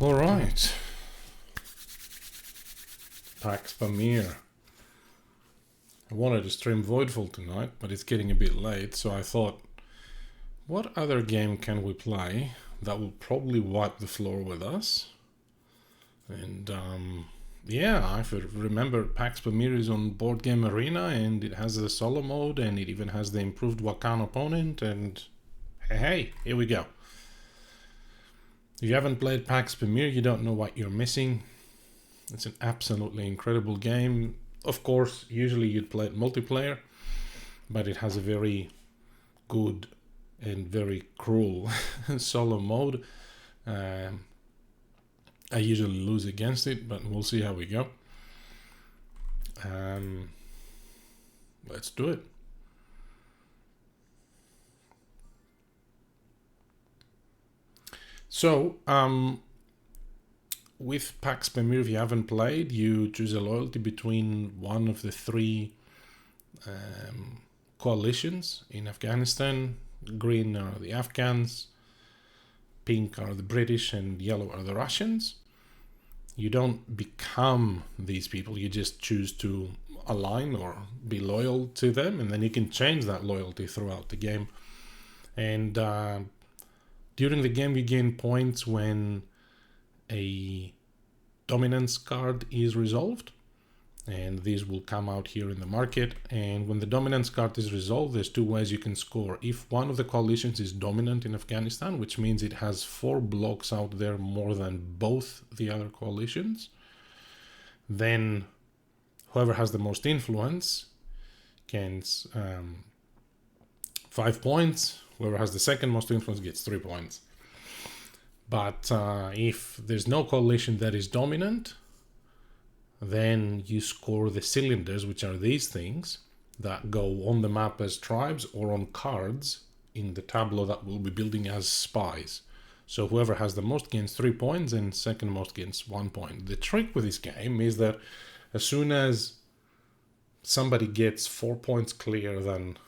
All right. Pax Pamir. I wanted to stream Voidfall tonight, but it's getting a bit late, so I thought, what other game can we play that will probably wipe the floor with us? And yeah, I remember Pax Pamir is on Board Game Arena, and it has the solo mode, and it even has the improved Wakhan opponent, and hey, here we go. If you haven't played Pax Pamir, you don't know what you're missing. It's an absolutely incredible game. Of course, usually you'd play it multiplayer, but it has a very good and very cruel solo mode. I usually lose against it, but we'll see how we go. Let's do it. So, with Pax Pamir, if you haven't played, you choose a loyalty between one of the three coalitions in Afghanistan. Green are the Afghans, pink are the British, and yellow are the Russians. You don't become these people, you just choose to align or be loyal to them, and then you can change that loyalty throughout the game. And during the game, you gain points when a dominance card is resolved, and these will come out here in the market. And when the dominance card is resolved, there's two ways you can score. If one of the coalitions is dominant in Afghanistan, which means it has 4 blocks out there more than both the other coalitions, then whoever has the most influence gets 5 points. Whoever has the second most influence gets 3 points. But if there's no coalition that is dominant, then you score the cylinders, which are these things that go on the map as tribes or on cards in the tableau that we'll be building as spies. So whoever has the most gains 3 points and second most gains 1 point. The trick with this game is that as soon as somebody gets 4 points clearer than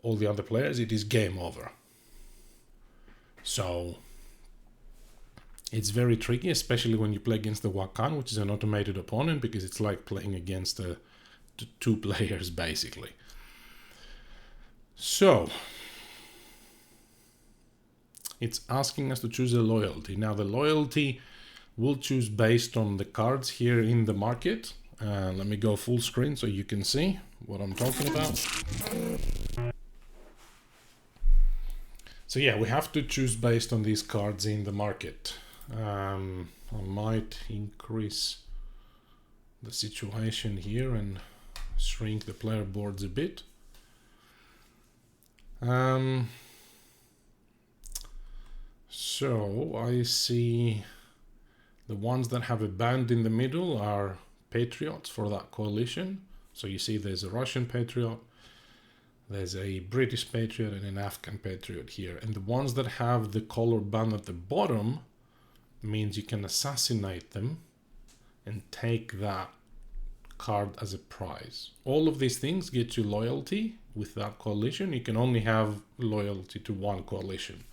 all the other players, it is game over. So it's very tricky, especially when you play against the Wakhan, which is an automated opponent, because it's like playing against 2 players, basically. So it's asking us to choose a loyalty. Now, the loyalty we'll choose based on the cards here in the market. Let me go full screen so you can see what I'm talking about. So yeah, we have to choose based on these cards in the market. I might increase the situation here and shrink the player boards a bit. So I see the ones that have a band in the middle are patriots for that coalition. So you see there's a Russian patriot, there's a British patriot, and an Afghan patriot here. And the ones that have the colored band at the bottom means you can assassinate them and take that card as a prize. All of these things get you loyalty with that coalition. You can only have loyalty to one coalition.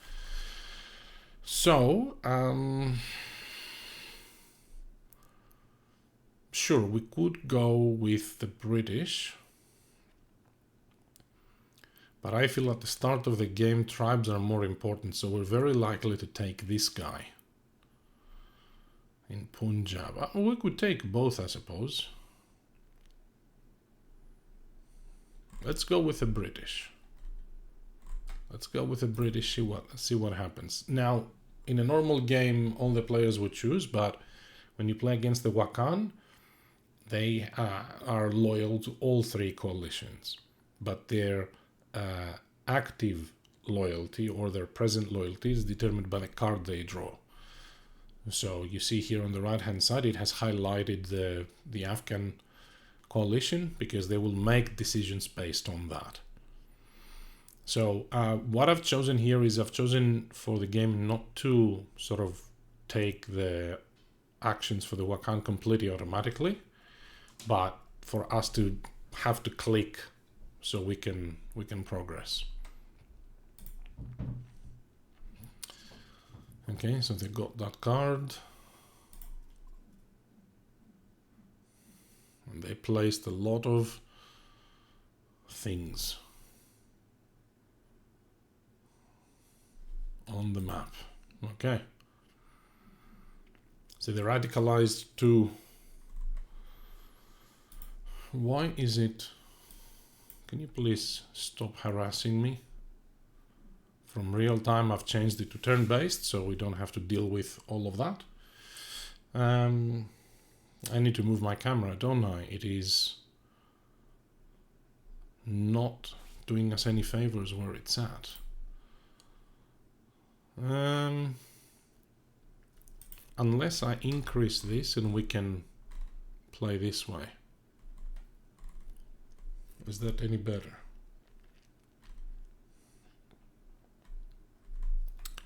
So, sure, we could go with the British, but I feel at the start of the game, tribes are more important, so we're very likely to take this guy in Punjab. We could take both, I suppose. Let's go with the British. Let's go with the British, see what happens. Now, in a normal game, all the players would choose, but when you play against the Wakhan, they are loyal to all 3 coalitions, but their active loyalty or their present loyalty is determined by the card they draw. So you see here on the right hand side, it has highlighted the Afghan coalition because they will make decisions based on that. So what I've chosen here is I've chosen for the game not to sort of take the actions for the Wakhan completely automatically, but for us to have to click so we can progress. Okay, so they got that card. And they placed a lot of things on the map. Okay. So they radicalized to... Why is it... Can you please stop harassing me? From real time I've changed it to turn-based, so we don't have to deal with all of that. I need to move my camera, don't I? It is not doing us any favors where it's at. Unless I increase this and we can play this way. Is that any better?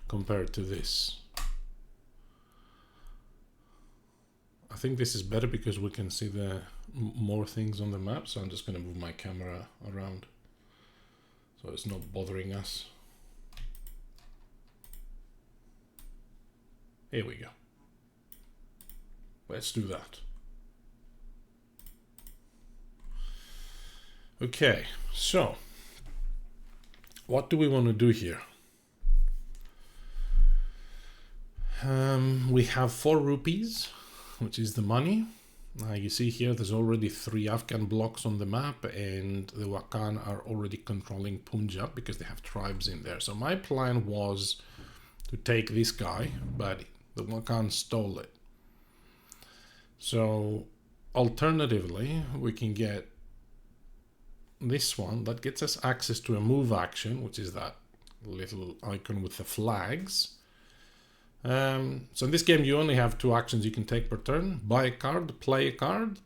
Compared to this. I think this is better because we can see the more things on the map, so I'm just going to move my camera around so it's not bothering us. Here we go. Let's do that. Okay, so what do we want to do here? We have 4 rupees, which is the money. You see here there's already 3 Afghan blocks on the map, and the Wakhan are already controlling Punjab because they have tribes in there. So my plan was to take this guy, but the Wakhan stole it. So alternatively, we can get this one that gets us access to a move action, which is that little icon with the flags. So in this game you only have 2 actions you can take per turn: buy a card, play a card,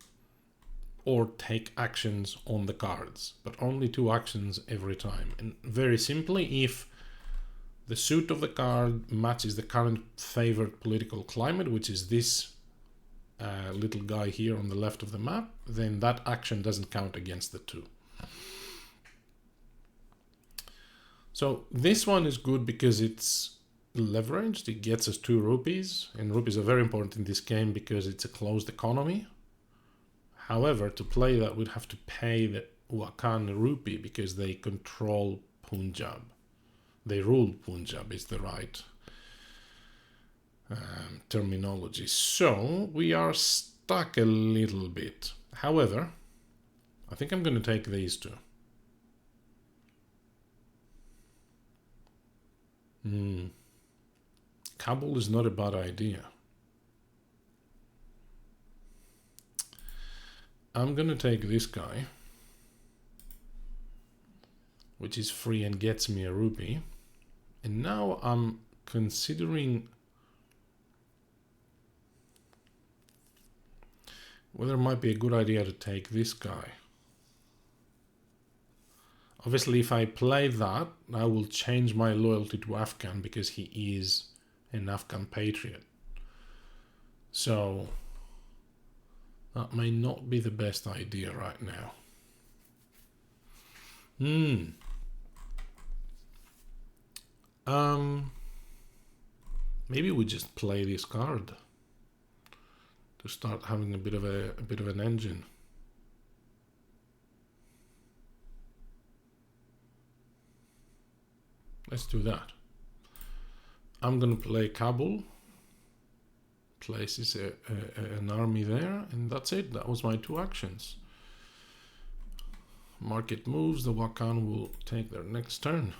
or take actions on the cards, but only 2 actions every time. And very simply, if the suit of the card matches the current favored political climate, which is this little guy here on the left of the map, then that action doesn't count against the 2. So this one is good because it's leveraged. It gets us 2 rupees, and rupees are very important in this game because it's a closed economy. However, to play that we'd have to pay the Wakhan rupee because they control Punjab. They rule Punjab is the right terminology. So we are stuck a little bit. However, I think I'm going to take these 2. Kabul is not a bad idea. I'm gonna take this guy, which is free and gets me a rupee. And now I'm considering whether it might be a good idea to take this guy. Obviously, if I play that, I will change my loyalty to Afghan because he is an Afghan patriot. So that may not be the best idea right now. Maybe we just play this card to start having a bit of an engine. Let's do that. I'm gonna play Kabul. Places an army there, and that's it. That was my 2 actions. Market moves. The Wakhan will take their next turn.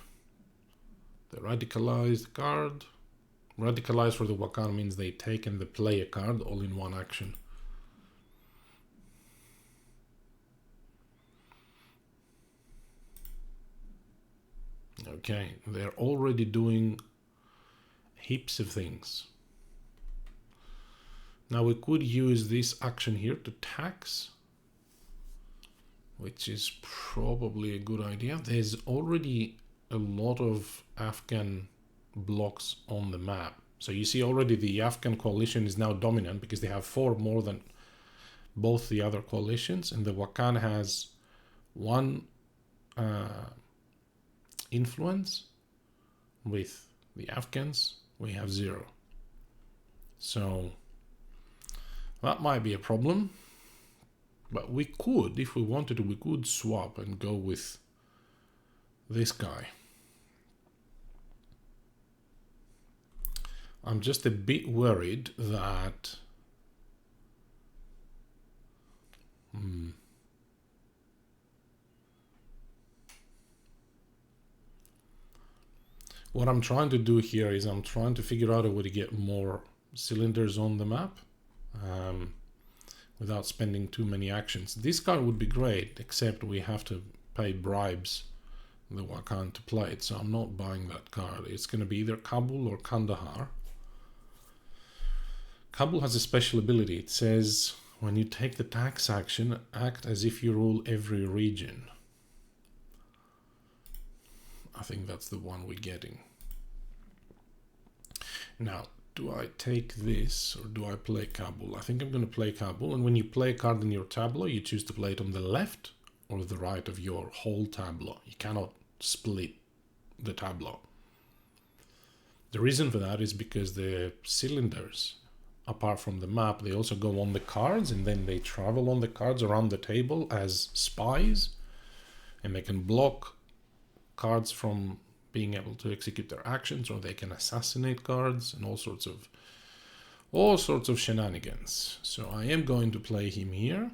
They radicalize the card. Radicalize for the Wakhan means they take and they play a card all in one action. Okay, they're already doing heaps of things. Now we could use this action here to tax, which is probably a good idea. There's already a lot of Afghan blocks on the map. So you see already the Afghan coalition is now dominant because they have 4 more than both the other coalitions, and the Wakhan has 1 influence with the Afghans we have 0. So that might be a problem. But we could, if we wanted to, we could swap and go with this guy. I'm just a bit worried that what I'm trying to do here is I'm trying to figure out a way to get more cylinders on the map without spending too many actions. This card would be great, except we have to pay bribes the Wakhan to play it, so I'm not buying that card. It's going to be either Kabul or Kandahar. Kabul has a special ability. It says, when you take the tax action, act as if you rule every region. I think that's the one we're getting. Now, do I take this or do I play Kabul? I think I'm going to play Kabul. And when you play a card in your tableau, you choose to play it on the left or the right of your whole tableau. You cannot split the tableau. The reason for that is because the cylinders, apart from the map, they also go on the cards, and then they travel on the cards around the table as spies, and they can block cards from being able to execute their actions, or they can assassinate cards and all sorts of shenanigans. So I am going to play him here.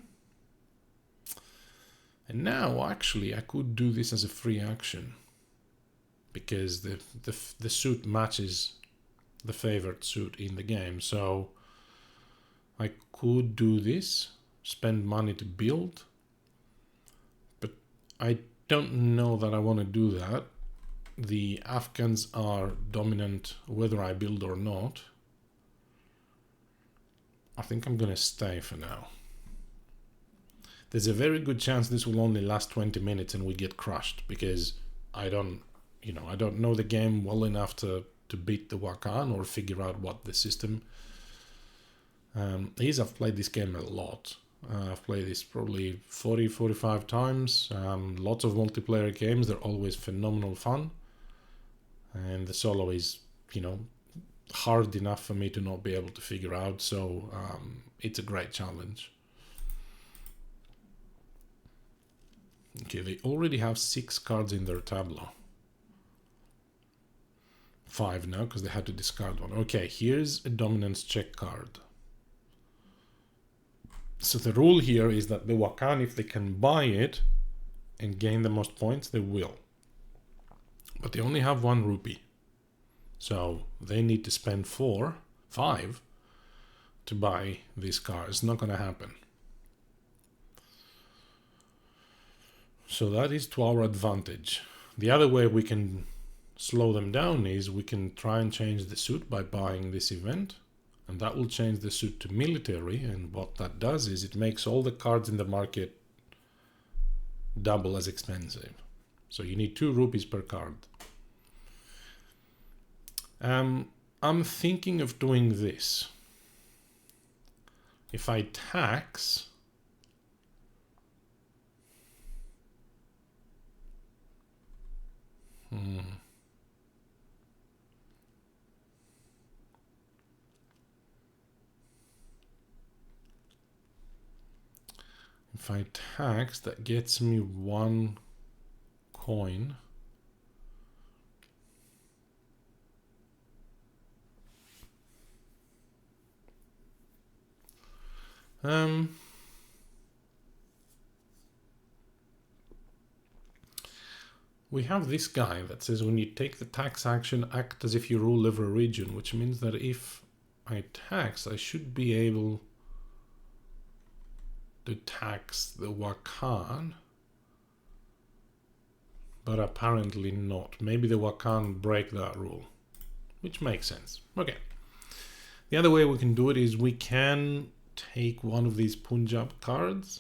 And now actually I could do this as a free action because the suit matches the favored suit in the game. So I could do this, spend money to build, but I don't know that I want to do that. The Afghans are dominant whether I build or not. I think I'm gonna stay for now. There's a very good chance this will only last 20 minutes and we get crushed because I don't know the game well enough to beat the Wakhan or figure out what the system is. I've played this game a lot. I've played this probably 40-45 times. Lots of multiplayer games. They're always phenomenal fun. And the solo is, hard enough for me to not be able to figure out. So it's a great challenge. Okay, they already have 6 cards in their tableau. 5 now because they had to discard one. Okay, here's a dominance check card. So the rule here is that the Wakhan, if they can buy it and gain the most points, they will. But they only have 1 rupee. So they need to spend 5 to buy this card. It's not going to happen. So that is to our advantage. The other way we can slow them down is we can try and change the suit by buying this event. And that will change the suit to military. And what that does is it makes all the cards in the market double as expensive. So you need 2 rupees per card. I'm thinking of doing this. If I tax, if I tax, that gets me 1 coin. We have this guy that says when you take the tax action, act as if you rule every region, which means that if I tax, I should be able to tax the Wakhan, but apparently not. Maybe the Wakhan break that rule, which makes sense. Okay. The other way we can do it is we can take one of these Punjab cards.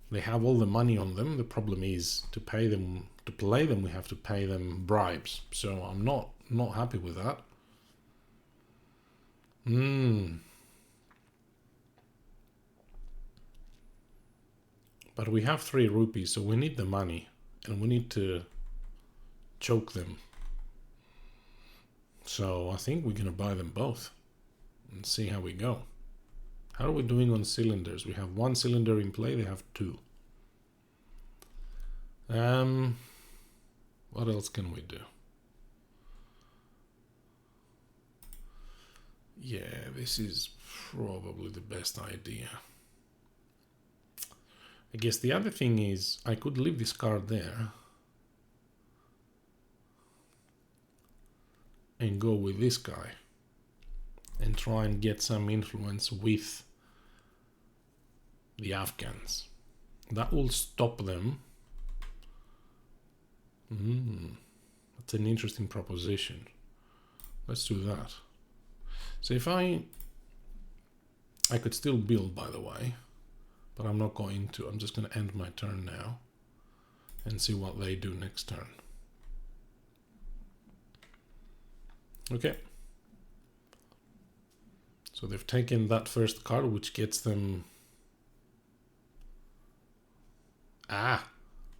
They have all the money on them. The problem is to pay them, to play them, we have to pay them bribes. So I'm not happy with that. But we have 3 rupees, so we need the money and we need to choke them. So I think we're gonna buy them both and see how we go. How are we doing on cylinders? We have one cylinder in play, they have two. What else can we do? Yeah, this is probably the best idea. I guess the other thing is I could leave this card there and go with this guy and try and get some influence with the Afghans. That will stop them. That's an interesting proposition. Let's do that. So if I could still build, by the way, but I'm not going to. I'm just going to end my turn now and see what they do next turn. Okay. So they've taken that first card, which gets them...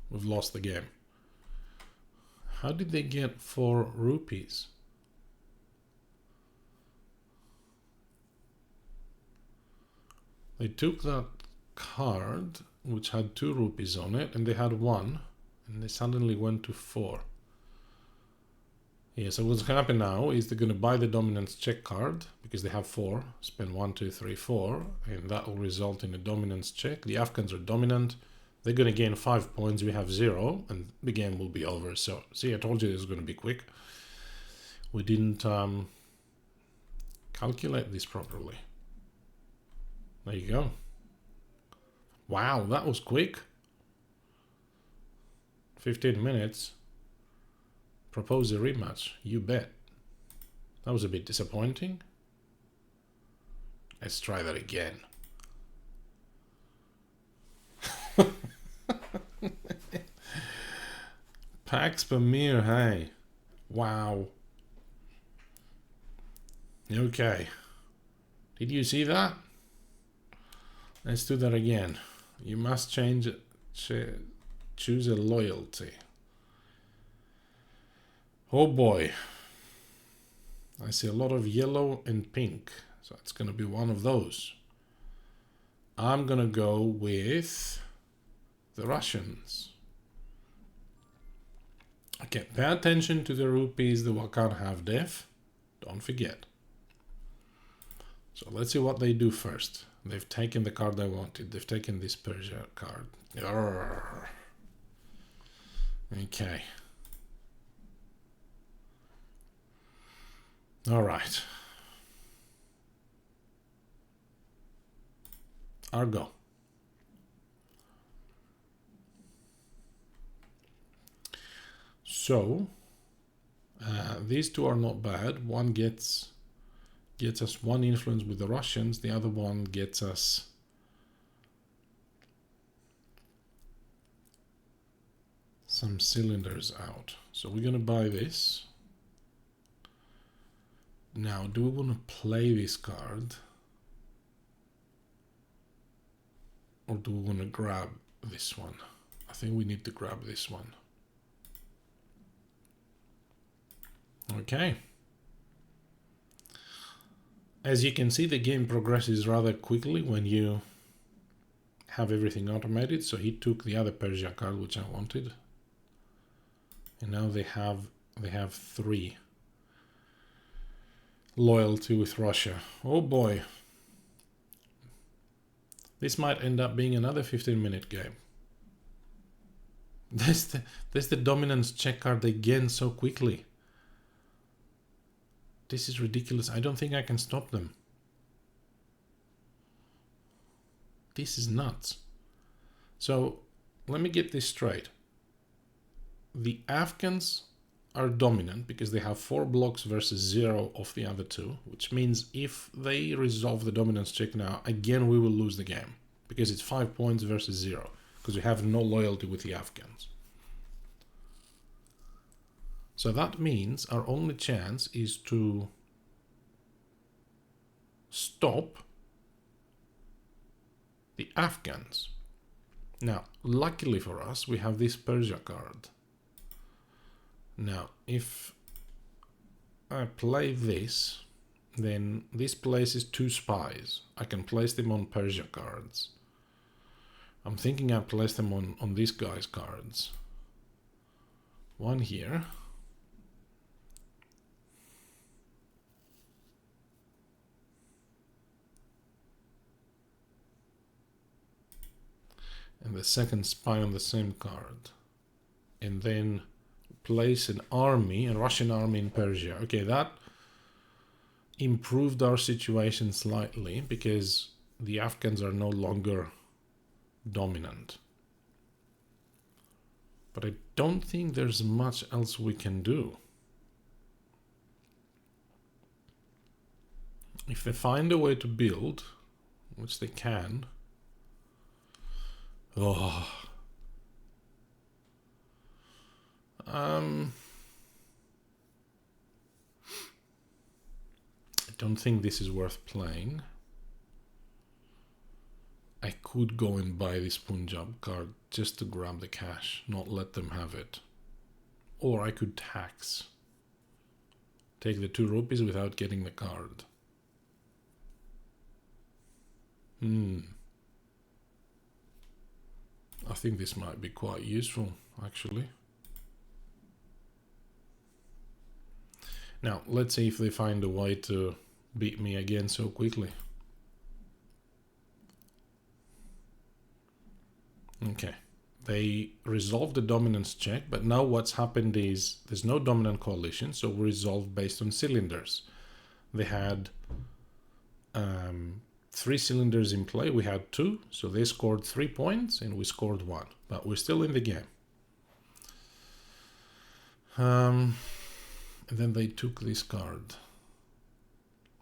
we've lost the game. How did they get 4 rupees? They took that card, which had 2 rupees on it, and they had 1, and they suddenly went to 4. Yeah, so what's going to happen now is they're going to buy the dominance check card, because they have 4, spend 1, 2, 3, 4, and that will result in a dominance check. The Afghans are dominant. They're going to gain 5 points, we have 0, and the game will be over. So, see, I told you this was going to be quick. We didn't calculate this properly. There you go. Wow, that was quick. 15 minutes. Propose a rematch. You bet. That was a bit disappointing. Let's try that again. Pax Pamir, hey. Wow. Okay. Did you see that? Let's do that again. You must change it. Choose a loyalty. Oh boy. I see a lot of yellow and pink. So it's going to be one of those. I'm going to go with the Russians. Okay, pay attention to the rupees the Wakhan have, Def. Don't forget. So let's see what they do first. They've taken the card I wanted. They've taken this Persia card. Arrgh. Okay. All right. Argo. So, these two are not bad. One gets us 1 influence with the Russians. The other one gets us some cylinders out. So we're going to buy this. Now, do we want to play this card? Or do we want to grab this one? I think we need to grab this one. Okay. As you can see, the game progresses rather quickly when you have everything automated. So he took the other Persia card, which I wanted. And now they have 3. Loyalty with Russia. Oh boy. This might end up being another 15-minute game. There's the dominance check card again so quickly. This is ridiculous. I don't think I can stop them. This is nuts. So, let me get this straight. The Afghans are dominant because they have 4 blocks versus 0 of the other 2, which means if they resolve the dominance check now, again we will lose the game because it's 5 points versus 0 because we have no loyalty with the Afghans. So that means our only chance is to stop the Afghans. Now, luckily for us, we have this Persia card. Now, if I play this, then this places 2 spies. I can place them on Persia cards. I'm thinking I place them on this guy's cards. One here. And the second spy on the same card. And then place an army, a Russian army in Persia. Okay, that improved our situation slightly because the Afghans are no longer dominant. But I don't think there's much else we can do. If they find a way to build, which they can. Oh. I don't think this is worth playing. I could go and buy this Punjab card just to grab the cash, not let them have it. Or I could tax. Take the 2 rupees without getting the card. I think this might be quite useful, actually. Now, let's see if they find a way to beat me again so quickly. Okay, they resolved the dominance check, but now what's happened is there's no dominant coalition, so we resolved based on cylinders. They had 3 cylinders in play, we had 2, so they scored 3 points and we scored 1, but we're still in the game. And then they took this card,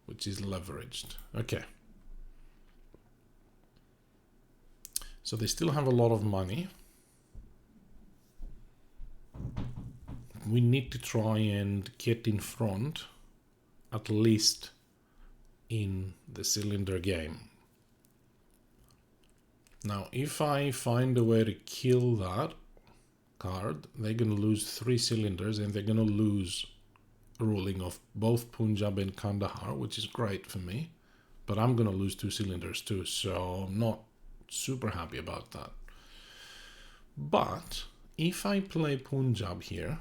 which is leveraged. Okay. So they still have a lot of money. We need to try and get in front, at least in the cylinder game. Now, if I find a way to kill that card, they're going to lose 3 cylinders and they're going to lose ruling of both Punjab and Kandahar, which is great for me, but I'm going to lose 2 cylinders too, so I'm not super happy about that. But if I play Punjab here,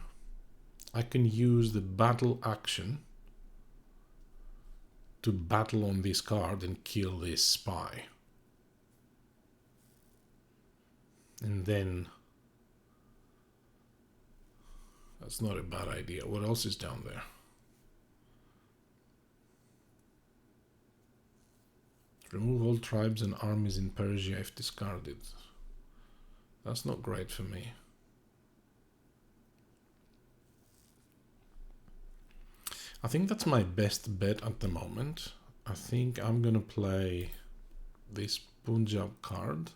I can use the battle action to battle on this card and kill this spy. And then that's not a bad idea. What else is down there? Remove all tribes and armies in Persia if discarded. That's not great for me. I think that's my best bet at the moment. I think I'm gonna play this Punjab card.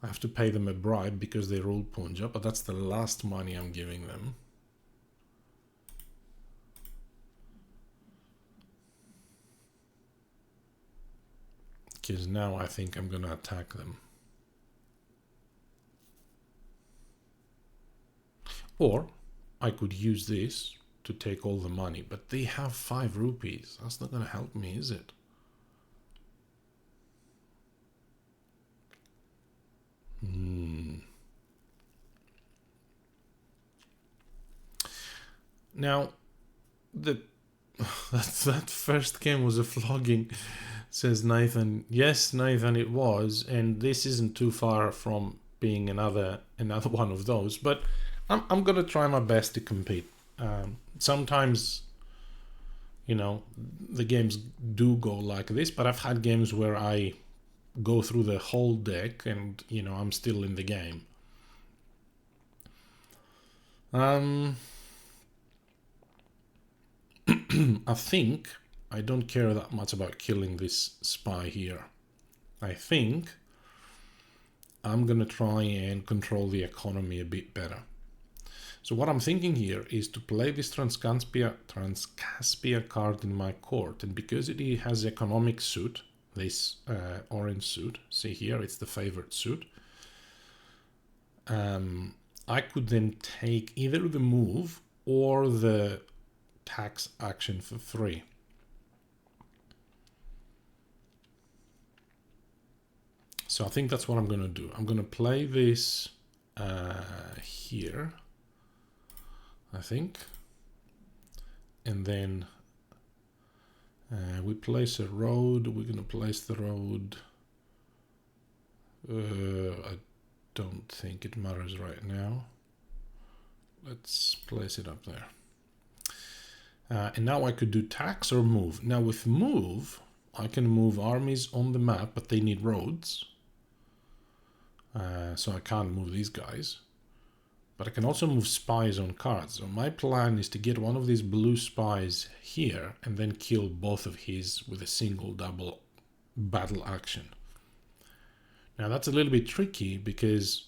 I have to pay them a bribe because they rule Punjab, but that's the last money I'm giving them. Because now I think I'm gonna attack them. Or I could use this to take all the money, but they have 5 rupees. That's not gonna help me, is it? Now, that first game was a flogging, says Nathan. Yes, Nathan, it was, and this isn't too far from being another one of those. But I'm gonna try my best to compete. Sometimes, you know, the games do go like this, but I've had games where I go through the whole deck and, you know, I'm still in the game. I think I don't care that much about killing this spy here. I think I'm gonna try and control the economy a bit better. So what I'm thinking here is to play this Transcaspia card in my court, and because it has economic suit, this orange suit, see here, it's the favorite suit, I could then take either the move or the tax action for 3. So I think that's what I'm going to do. I'm going to play this here, I think. And then we place a road. We're going to place the road. I don't think it matters right now. Let's place it up there. And now I could do tax or move. Now with move, I can move armies on the map, but they need roads. So I can't move these guys. But I can also move spies on cards. So my plan is to get one of these blue spies here and then kill both of his with a single double battle action. Now that's a little bit tricky because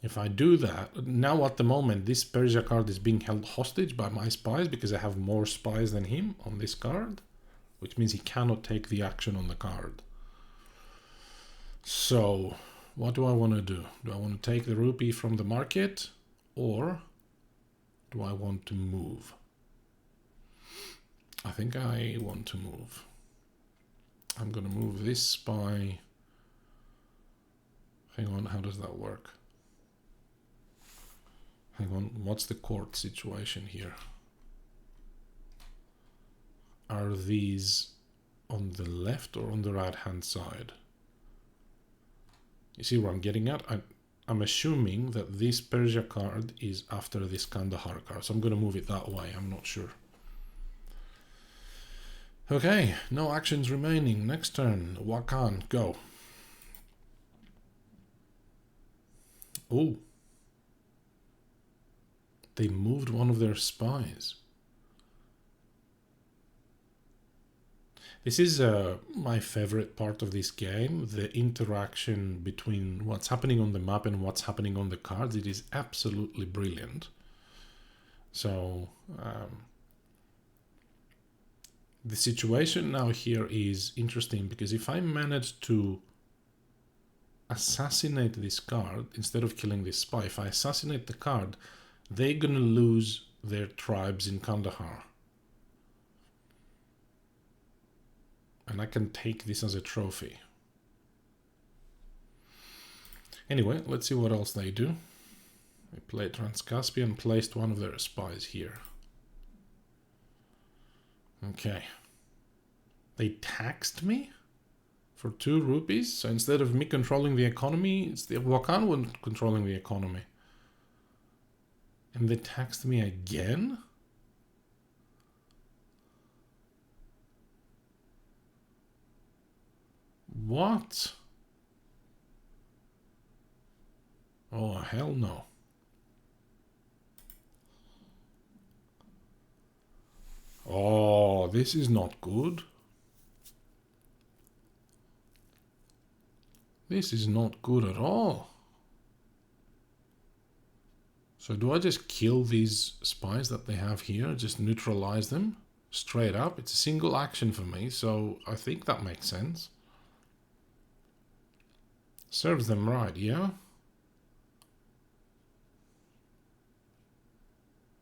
if I do that, now at the moment this Persia card is being held hostage by my spies because I have more spies than him on this card, which means he cannot take the action on the card. So what do I want to do? Do I want to take the rupee from the market or do I want to move? I think I want to move. I'm going to move this spy. Hang on, how does that work? Hang on, what's the court situation here? Are these on the left or on the right hand side? You see where I'm getting at? I'm assuming that this Persia card is after this Kandahar card, so I'm going to move it that way. I'm not sure. Okay, no actions remaining. Next turn, Wakhan, go. Oh, they moved one of their spies. This is my favorite part of this game, the interaction between what's happening on the map and what's happening on the cards. It is absolutely brilliant. So the situation now here is interesting because if I manage to assassinate this card instead of killing this spy, if I assassinate the card, they're going to lose their tribes in Kandahar. And I can take this as a trophy. Anyway, let's see what else they do. They played Transcaspian, placed one of their spies here. Okay. They taxed me for 2 rupees. So instead of me controlling the economy, it's the Wakhan one controlling the economy. And they taxed me again? What? Oh, hell no. Oh, this is not good. This is not good at all. So do I just kill these spies that they have here? Just neutralize them straight up? It's a single action for me, so I think that makes sense. Serves them right, yeah?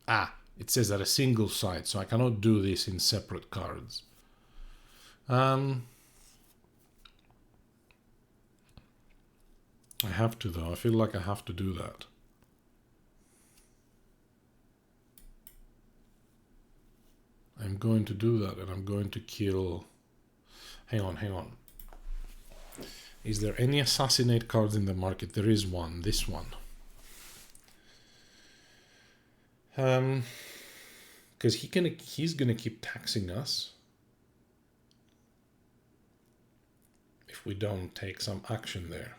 Ah, it says at a single site, so I cannot do this in separate cards. I have to though, I feel like I have to do that. I'm going to do that and I'm going to kill... Hang on. Is there any assassinate cards in the market? There is one, this one. Because he's gonna keep taxing us if we don't take some action there.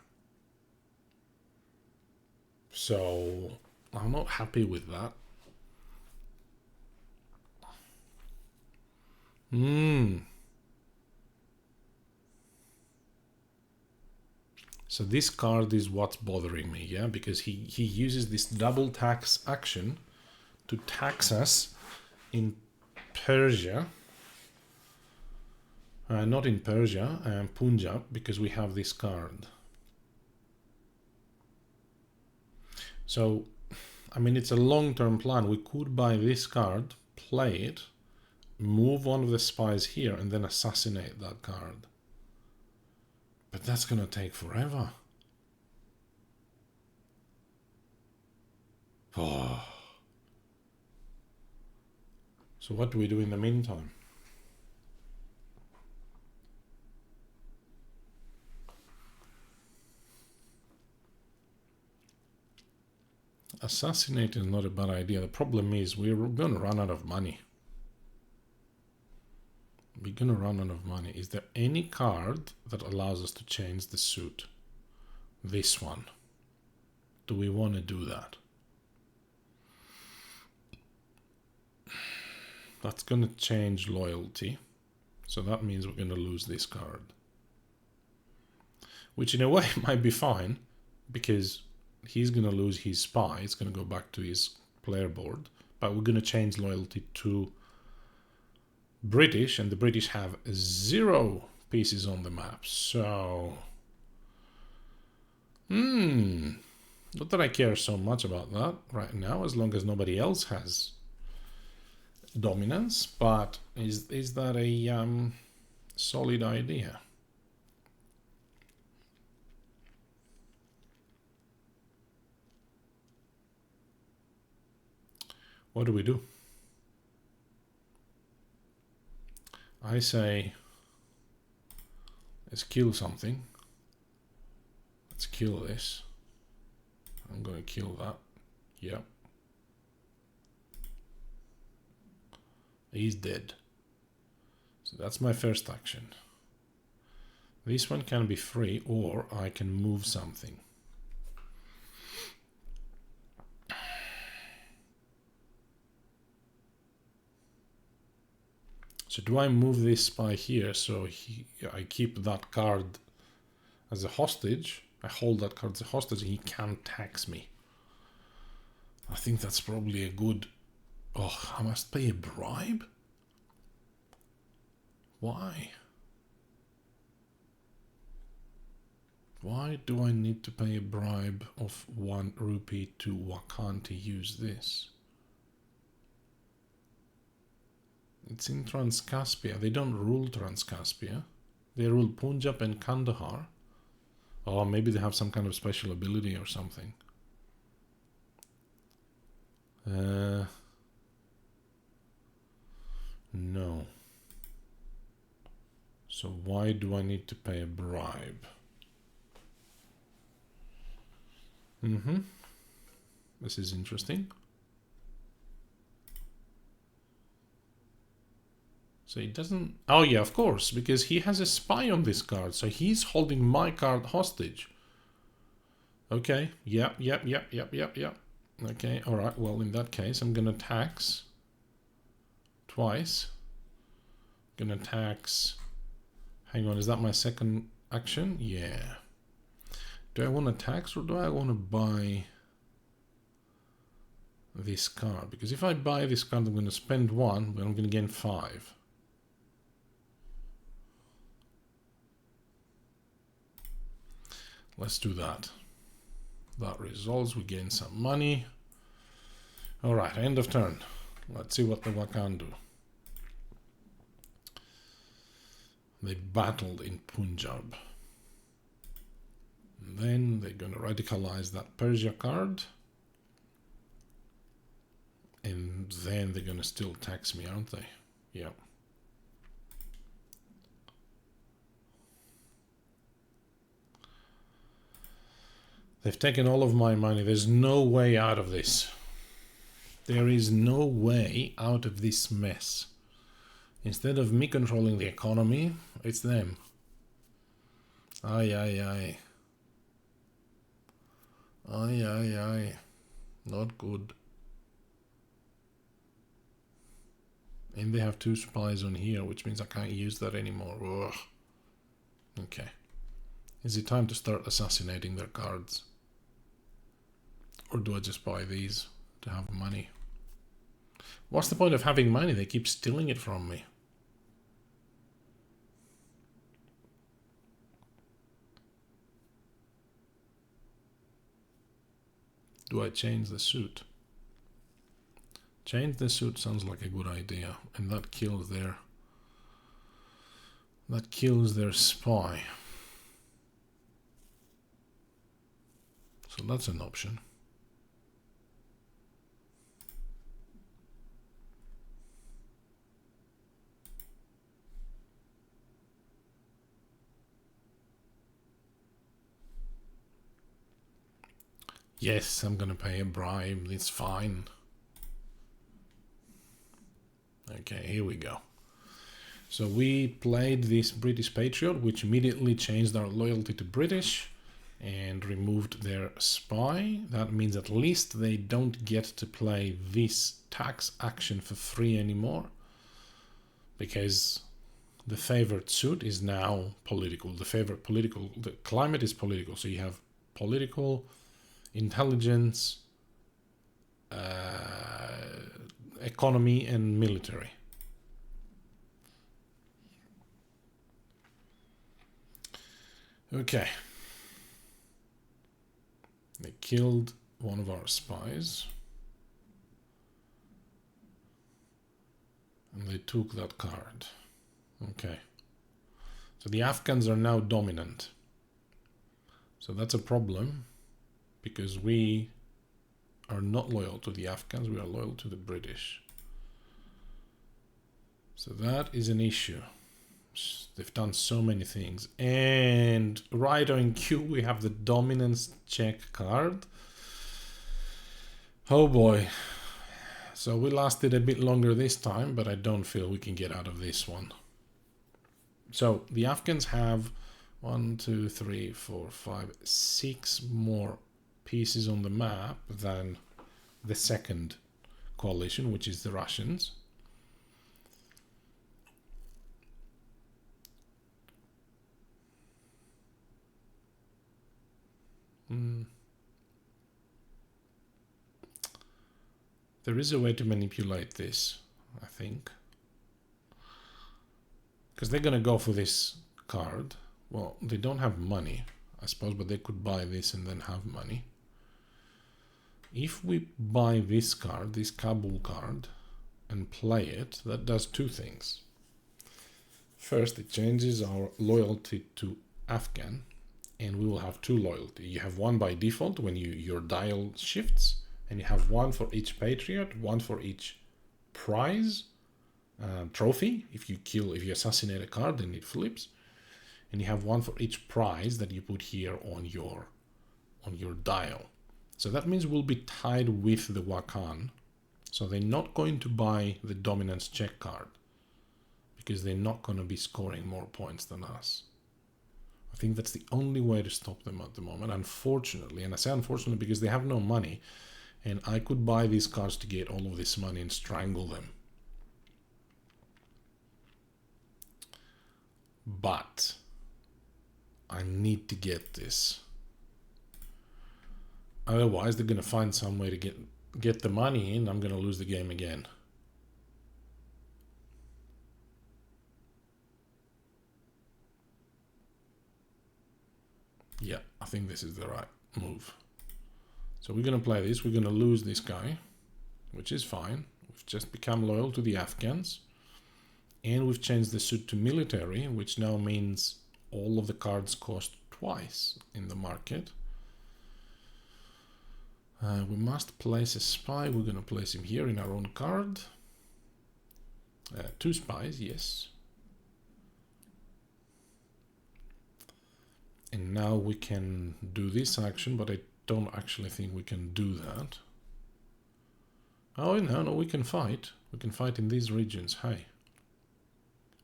So I'm not happy with that. So this card is what's bothering me, yeah? Because he uses this double tax action to tax us in Persia. Not in Persia, Punjab, because we have this card. So I mean, it's a long-term plan. We could buy this card, play it, move one of the spies here, and then assassinate that card. But that's gonna take forever. Oh. So what do we do in the meantime? Assassinating is not a bad idea. The problem is we're going to run out of money. We're going to run out of money. Is there any card that allows us to change the suit? This one. Do we want to do that? That's going to change loyalty. So that means we're going to lose this card. Which in a way might be fine, because he's going to lose his spy. It's going to go back to his player board. But we're going to change loyalty to British, and the British have 0 pieces on the map. So, not that I care so much about that right now, as long as nobody else has dominance. But is that a solid idea? What do we do? I say, let's kill something. Let's kill this. I'm going to kill that. Yep. He's dead. So that's my first action. This one can be free, or I can move something. So do I move this spy here so I keep that card as a hostage? I hold that card as a hostage and he can't tax me. I think that's probably a good... Oh, I must pay a bribe? Why? Why do I need to pay a bribe of 1 rupee to Wakhan to use this? It's in Transcaspia. They don't rule Transcaspia. They rule Punjab and Kandahar. Or maybe they have some kind of special ability or something. No. So why do I need to pay a bribe? This is interesting. So he doesn't... Oh yeah, of course, because he has a spy on this card. So he's holding my card hostage. Okay, yep. Okay, alright, well in that case I'm gonna tax twice. Gonna tax... Hang on, is that my second action? Yeah. Do I want to tax or do I want to buy this card? Because if I buy this card I'm going to spend 1, but I'm going to gain 5. Let's do that. That resolves, we gain some money. Alright, end of turn. Let's see what the Wakhan do. They battled in Punjab. And then they're going to radicalize that Persia card. And then they're going to still tax me, aren't they? Yeah. They've taken all of my money. There's no way out of this. There is no way out of this mess. Instead of me controlling the economy, it's them. Aye, aye, aye. Aye, aye, aye. Not good. And they have 2 spies on here, which means I can't use that anymore. Ugh. Okay. Is it time to start assassinating their cards? Or do I just buy these to have money? What's the point of having money? They keep stealing it from me. Do I change the suit? Change the suit sounds like a good idea, and that kills their spy. So that's an option. Yes, I'm gonna pay a bribe, it's fine. Okay, here we go. So we played this British Patriot, which immediately changed our loyalty to British and removed their spy. That means at least they don't get to play this tax action for free anymore, because the favored suit is now political. The climate is political. So you have political, intelligence, economy, and military. Okay. They killed one of our spies. And they took that card. Okay. So the Afghans are now dominant. So that's a problem, because we are not loyal to the Afghans, we are loyal to the British. So that is an issue. They've done so many things. And right on cue, we have the dominance check card. Oh boy. So we lasted a bit longer this time, but I don't feel we can get out of this one. So the Afghans have 1, 2, 3, 4, 5, 6 more pieces on the map than the second coalition, which is the Russians. There is a way to manipulate this, I think. Because they're going to go for this card. Well, they don't have money, I suppose, but they could buy this and then have money. If we buy this card, this Kabul card, and play it, that does two things. First, it changes our loyalty to Afghan, and we will have two loyalty. You have one by default when your dial shifts, and you have one for each Patriot, one for each prize, trophy. If you assassinate a card, then it flips, and you have one for each prize that you put here on your dial. So that means we'll be tied with the Wakhan. So they're not going to buy the dominance check card, because they're not going to be scoring more points than us. I think that's the only way to stop them at the moment, unfortunately. And I say unfortunately because they have no money, and I could buy these cards to get all of this money and strangle them. But I need to get this. Otherwise, they're going to find some way to get the money in. I'm going to lose the game again. Yeah, I think this is the right move. So we're going to play this. We're going to lose this guy, which is fine. We've just become loyal to the Afghans. And we've changed the suit to military, which now means all of the cards cost twice in the market. We must place a spy. We're going to place him here in our own card. 2 spies, yes. And now we can do this action, but I don't actually think we can do that. Oh, no, we can fight. We can fight in these regions. Hey.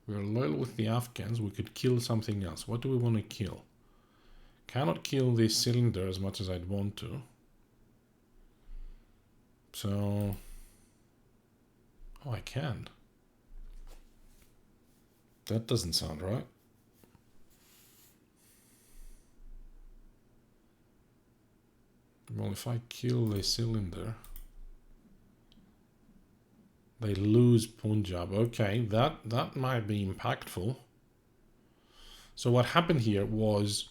We are loyal with the Afghans. We could kill something else. What do we want to kill? Cannot kill this cylinder as much as I'd want to. So... Oh, I can. That doesn't sound right. Well, if I kill the cylinder, they lose Punjab. Okay, that might be impactful. So what happened here was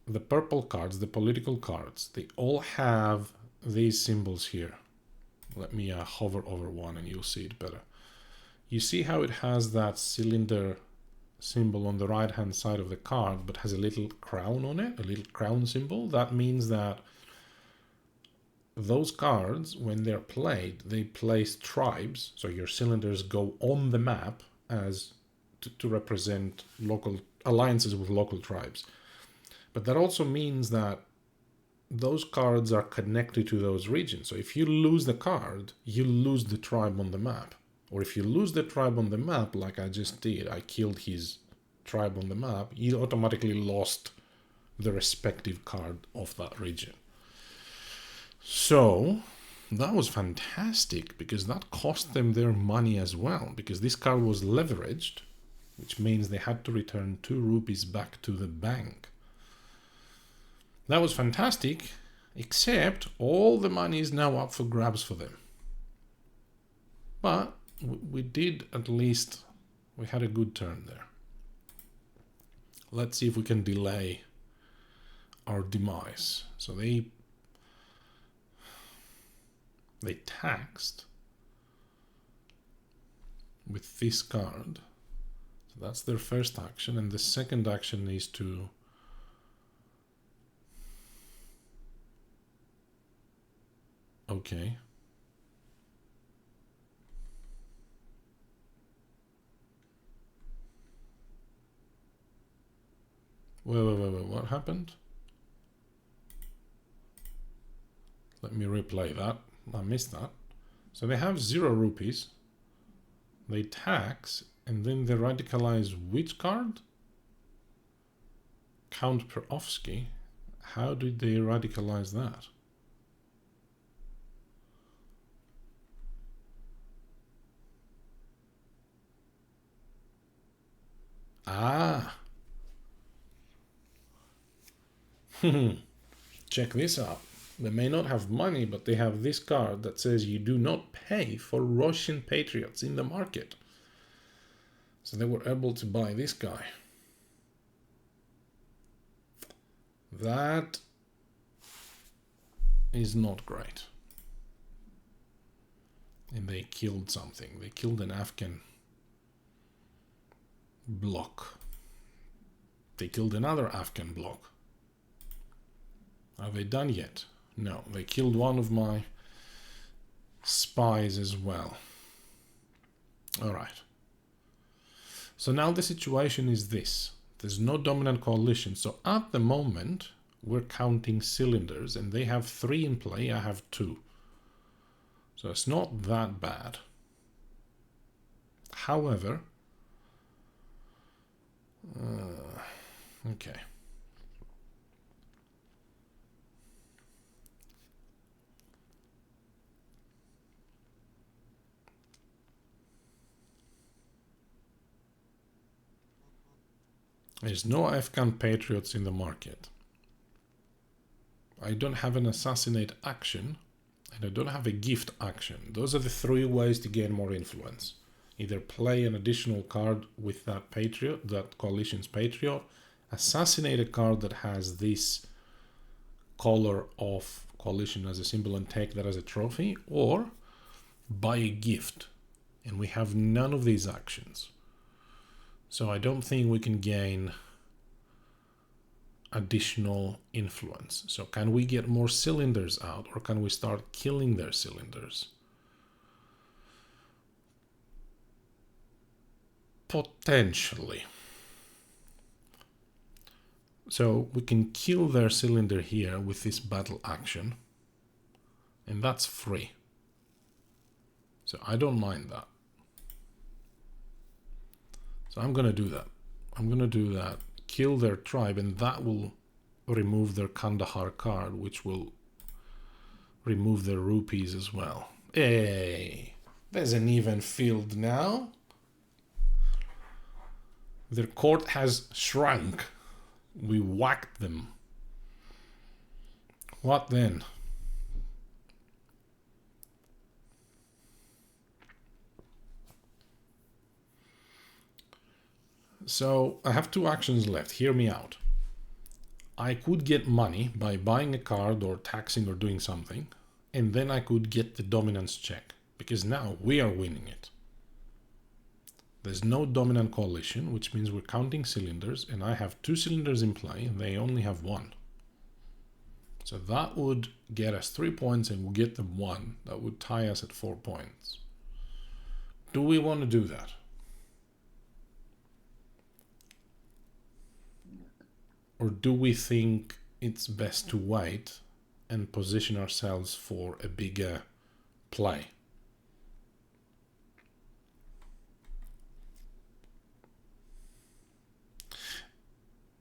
the purple cards, the political cards, they all have these symbols here. Let me hover over one and you'll see it better. You see how it has that cylinder symbol on the right hand side of the card, but has a little crown on it, a little crown symbol? That means that those cards, when they're played, they place tribes, so your cylinders go on the map as to represent local alliances with local tribes. But that also means that those cards are connected to those regions. So if you lose the card, you lose the tribe on the map. Or if you lose the tribe on the map, like I just did, I killed his tribe on the map, you automatically lost the respective card of that region. So that was fantastic, because that cost them their money as well, because this card was leveraged, which means they had to return 2 rupees back to the bank. That was fantastic, except all the money is now up for grabs for them. But we did at least, we had a good turn there. Let's see if we can delay our demise. So they taxed with this card. So that's their first action, and the second action is to okay. Wait, what happened? Let me replay that. I missed that. So they have 0 rupees. They tax, and then they radicalize which card? Count Perovsky. How did they radicalize that? Ah. Check this out. They may not have money, but they have this card that says you do not pay for Russian patriots in the market. So they were able to buy this guy. That is not great. And they killed something. They killed an Afghan bloc. They killed another Afghan bloc. Are they done yet? No, they killed one of my spies as well. Alright. So now the situation is this. There's no dominant coalition. So at the moment, we're counting cylinders, and they have 3 in play, I have 2. So it's not that bad. However, okay. There's no Afghan patriots in the market. I don't have an assassinate action, and I don't have a gift action. Those are the 3 ways to gain more influence. Either play an additional card with that patriot, that coalition's patriot, assassinate a card that has this color of coalition as a symbol and take that as a trophy, or buy a gift. And we have none of these actions. So I don't think we can gain additional influence. So can we get more cylinders out, or can we start killing their cylinders? Potentially. So we can kill their cylinder here with this battle action, and that's free. So I don't mind that. So I'm going to do that. I'm going to do that. Kill their tribe, and that will remove their Kandahar card, which will remove their rupees as well. Hey, there's an even field now. Their court has shrunk. We whacked them. What then? So I have 2 actions left. Hear me out. I could get money by buying a card or taxing or doing something. and then I could get the dominance check, because now we are winning it. There's no dominant coalition, which means we're counting cylinders, and I have 2 cylinders in play, and they only have 1. So that would get us 3 points, and we'll get them 1. That would tie us at 4 points. Do we want to do that? Or do we think it's best to wait and position ourselves for a bigger play?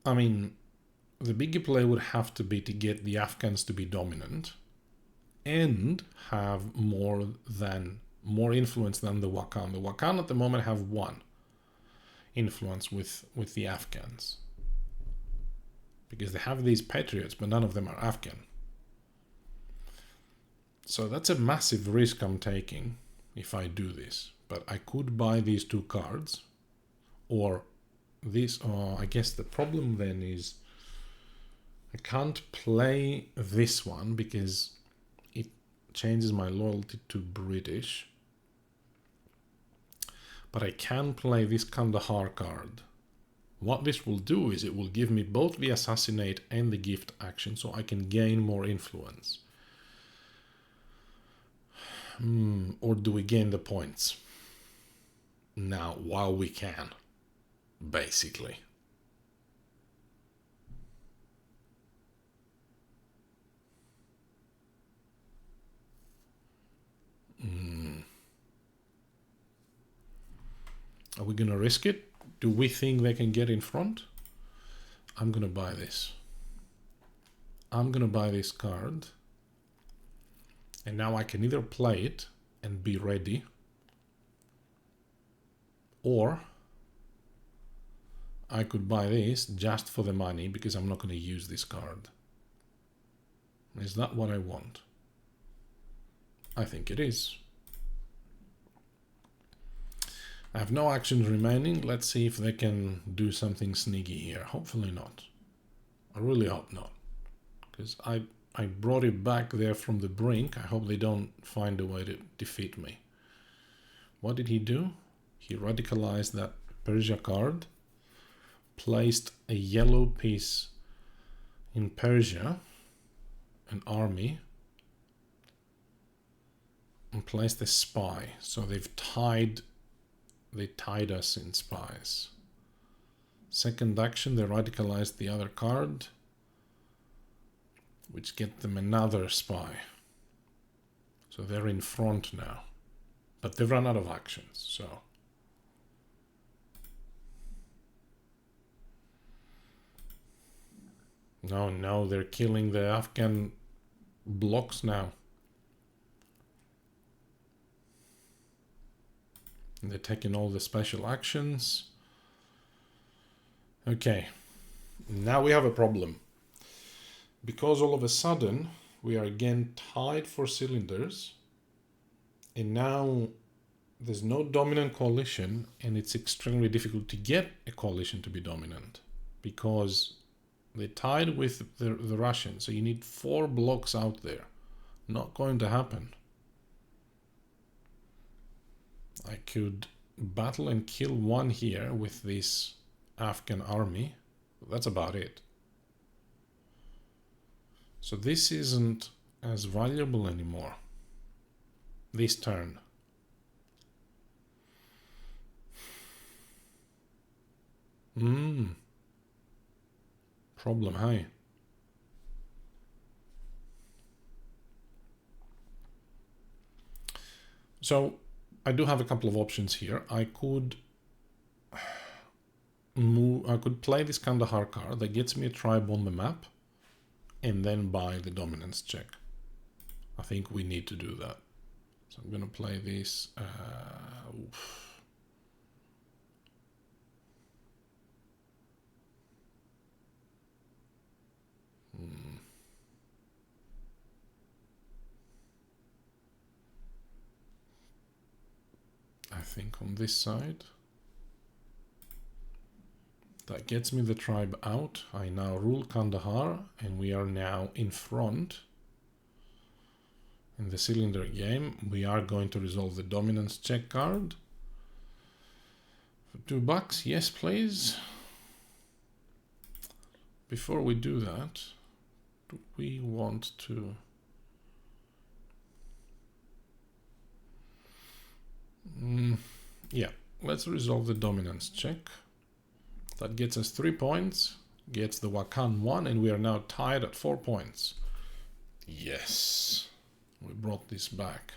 I mean, the bigger play would have to be to get the Afghans to be dominant and have more influence than the Wakhan. The Wakhan at the moment have 1 influence with the Afghans, because they have these patriots, but none of them are Afghan. So that's a massive risk I'm taking if I do this. But I could buy these 2 cards, or this. I guess the problem then is I can't play this one because it changes my loyalty to British. But I can play this Kandahar card. What this will do is it will give me both the assassinate and the gift action, so I can gain more influence. Or do we gain the points now while we can, basically? Are we gonna risk it? Do we think they can get in front? I'm gonna buy this. I'm gonna buy this card. And now I can either play it and be ready, or I could buy this just for the money because I'm not going to use this card. Is that what I want? I think it is. I have no actions remaining. Let's see if they can do something sneaky here. Hopefully not. I really hope not, because I brought it back there from the brink. I hope they don't find a way to defeat me. What did he do? He radicalized that Persia card, placed a yellow piece in Persia, an army, and placed a spy. So they tied us in spies. Second action, they radicalized the other card, which get them another spy. So they're in front now. But they've run out of actions, so. No, they're killing the Afghan blocks now. And they're taking all the special actions. Okay, now we have a problem. Because all of a sudden we are again tied for cylinders, and now there's no dominant coalition, and it's extremely difficult to get a coalition to be dominant because they tied with the Russians. So you need 4 blocks out there. Not going to happen. I could battle and kill 1 here with this Afghan army. That's about it. So this isn't as valuable anymore. This turn. Problem, hey? So I do have a couple of options here. I could play this Kandahar card that gets me a tribe on the map, and then buy the dominance check. I think we need to do that. So I'm going to play this. I think on this side. That gets me the tribe out. I now rule Kandahar, and we are now in front. in the cylinder game, we are going to resolve the dominance check card. For $2, yes please. Before we do that, do we want to... yeah, let's resolve the dominance check. That gets us 3 points, gets the Wakhan 1, and we are now tied at 4 points. Yes, we brought this back.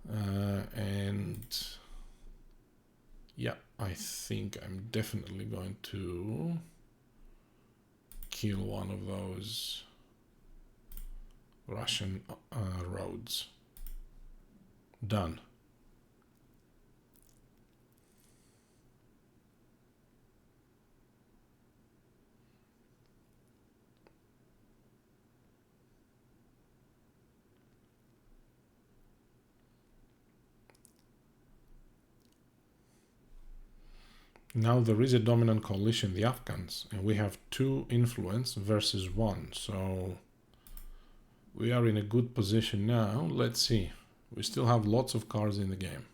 And yeah, I think I'm definitely going to kill one of those Russian roads. Done. Now there is a dominant coalition, the Afghans, and we have 2 influence versus 1, so we are in a good position now. Let's see. We still have lots of cards in the game.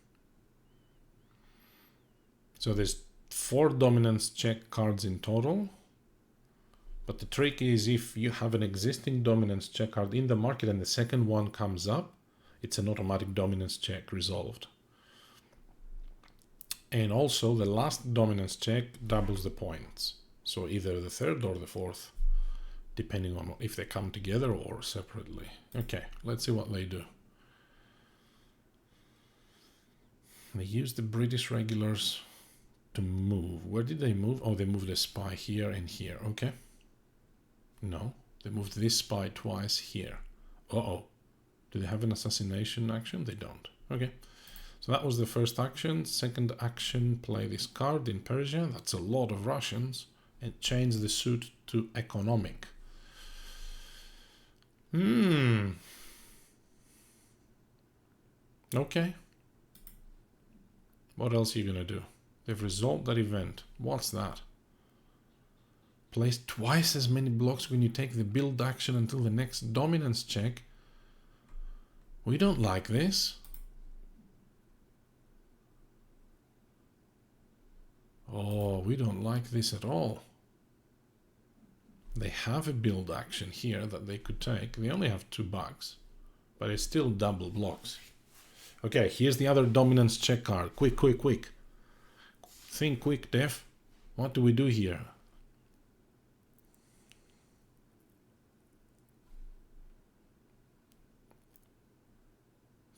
So there's 4 dominance check cards in total, but the trick is if you have an existing dominance check card in the market and the second one comes up, it's an automatic dominance check resolved. And also the last dominance check doubles the points. So either the third or the fourth, depending on if they come together or separately. Okay, let's see what they do. They use the British regulars to move. Where did they move? Oh, they moved a spy here and here. Okay. No, they moved this spy twice here. Uh-oh. Do they have an assassination action? They don't. Okay. So that was the first action. Second action, play this card in Persia. That's a lot of Russians. And change the suit to economic. Okay. What else are you going to do? They've resolved that event. What's that? Place twice as many blocks when you take the build action until the next dominance check. We don't like this. Oh, we don't like this at all. They have a build action here that they could take. They only have $2, but it's still double blocks. Okay, here's the other dominance check card. Quick, quick, quick. Think quick, Def. What do we do here?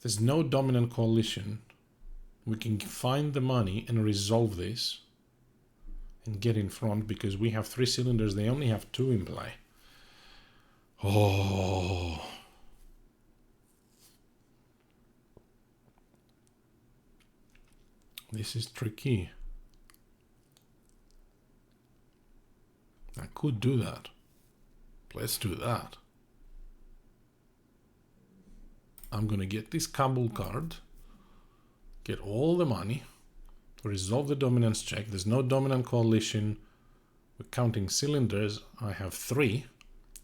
There's no dominant coalition. We can find the money and resolve this and get in front because we have 3 cylinders. They only have 2 in play. Oh. This is tricky. I could do that. Let's do that. I'm gonna get this Kabul card, get all the money, resolve the dominance check. There's no dominant coalition. We're counting cylinders. I have 3.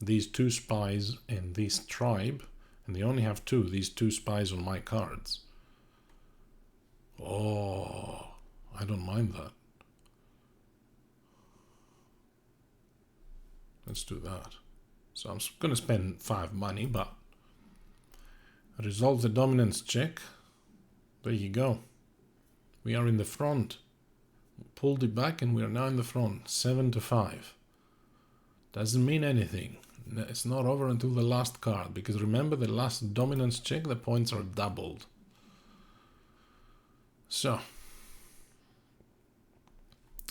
These 2 spies and this tribe. And they only have 2. These 2 spies on my cards. Oh, I don't mind that. Let's do that. So I'm going to spend 5 money, but resolve the dominance check. There you go. We are in the front. Pulled it back and we are now in the front. 7-5. Doesn't mean anything. It's not over until the last card, because remember the last dominance check, the points are doubled. So,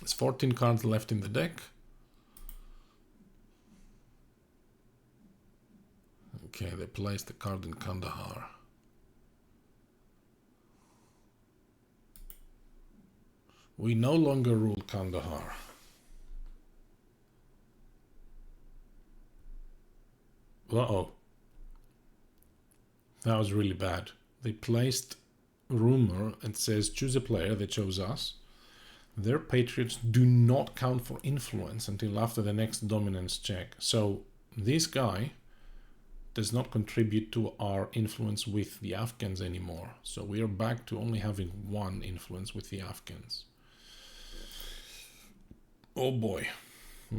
there's 14 cards left in the deck. Okay, they placed the card in Kandahar. We no longer rule Kandahar. Uh-oh. That was really bad. They placed rumor and says choose a player. They chose us. Their patriots do not count for influence until after the next dominance check. So this guy does not contribute to our influence with the Afghans anymore. So we are back to only having one influence with the Afghans. Oh boy.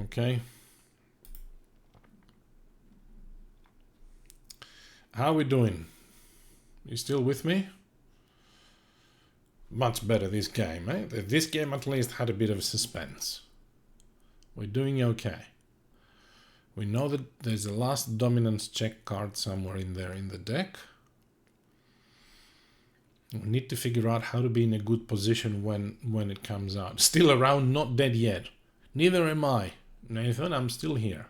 Okay. How are we doing? You still with me? Much better this game, eh? This game at least had a bit of suspense. We're doing okay. We know that there's a last dominance check card somewhere in there in the deck. We need to figure out how to be in a good position when it comes out. Still around, not dead yet. Neither am I, Nathan, I'm still here.